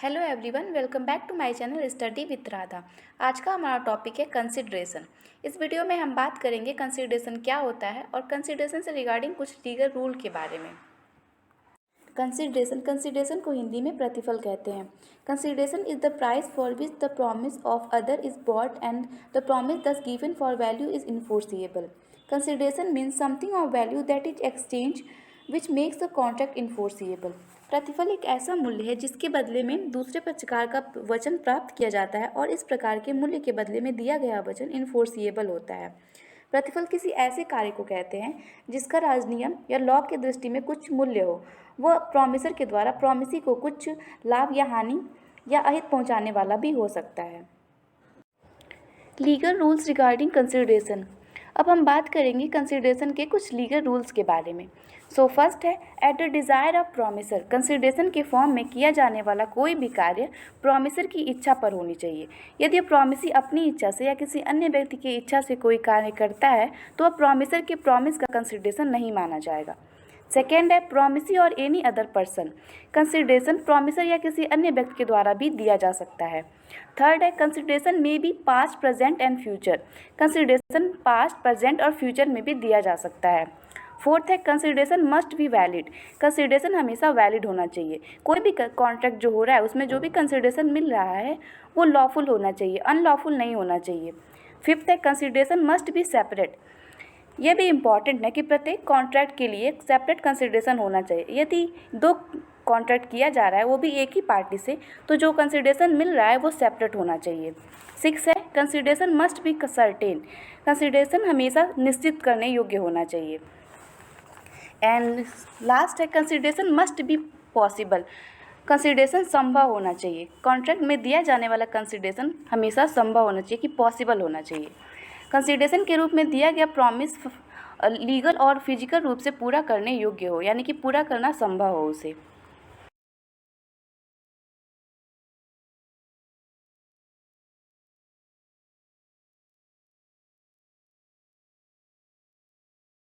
Hello everyone, welcome back to my channel study with Radha. आज का हमारा टॉपिक है कंसिडरेशन। इस वीडियो में हम बात करेंगे कंसिडरेशन क्या होता है और कंसिडरेशन से रिगार्डिंग कुछ लीगल रूल के बारे में। कंसिडरेशन को हिंदी में प्रतिफल कहते हैं। Consideration is the price for which the promise of other is bought and the promise thus given for value is enforceable. Consideration means something of value that is exchange which makes the contract enforceable. प्रतिफल एक ऐसा मूल्य है जिसके बदले में दूसरे पक्षकार का वचन प्राप्त किया जाता है और इस प्रकार के मूल्य के बदले में दिया गया वचन इन्फोर्सिएबल होता है। प्रतिफल किसी ऐसे कार्य को कहते हैं जिसका राजनियम या लॉ की दृष्टि में कुछ मूल्य हो। वह प्रॉमिसर के द्वारा प्रॉमिसी को कुछ लाभ या हानि या अहित पहुंचाने वाला भी हो सकता है। Legal rules regarding consideration. अब हम बात करेंगे कंसिडरेशन के कुछ लीगल रूल्स के बारे में। फर्स्ट है at the desire of promiser. Consideration के फॉर्म में किया जाने वाला कोई भी कार्य प्रॉमिसर की इच्छा पर होनी चाहिए। यदि प्रॉमिसी अपनी इच्छा से या किसी अन्य व्यक्ति की इच्छा से कोई कार्य करता है तो वह प्रॉमिसर के प्रॉमिस का कंसिडरेशन नहीं माना जाएगा। सेकेंड है प्रॉमिसी और any other person. Consideration promiser या किसी अन्य व्यक्ति के द्वारा भी दिया जा सकता है। थर्ड है कंसिडरेशन में be past, present and future. Consideration past, present और फ्यूचर में भी दिया जा सकता है। फोर्थ है consideration must be valid. Consideration हमेशा वैलिड होना चाहिए। कोई भी कॉन्ट्रैक्ट जो हो रहा है उसमें जो भी कंसिडरेशन मिल रहा है वो लॉफुल होना चाहिए, अनलॉफुल नहीं होना चाहिए। फिफ्थ है कंसिडरेशन मस्ट बी सेपरेट। ये भी इम्पॉर्टेंट है कि प्रत्येक कॉन्ट्रैक्ट के लिए सेपरेट कंसिडरेशन होना चाहिए। यदि दो कॉन्ट्रैक्ट किया जा रहा है वो भी एक ही पार्टी से, तो जो कंसिडरेशन मिल रहा है वो सेपरेट होना चाहिए। सिक्स है consideration must be certain. Consideration हमेशा निश्चित करने योग्य होना चाहिए। एंड लास्ट है consideration must be possible. Consideration संभव होना चाहिए। कॉन्ट्रैक्ट में दिया जाने वाला कंसिडरेशन हमेशा संभव होना चाहिए कि पॉसिबल होना चाहिए। कंसिडरेशन के रूप में दिया गया प्रॉमिस लीगल और फिजिकल रूप से पूरा करने योग्य हो, यानी कि पूरा करना संभव हो उसे।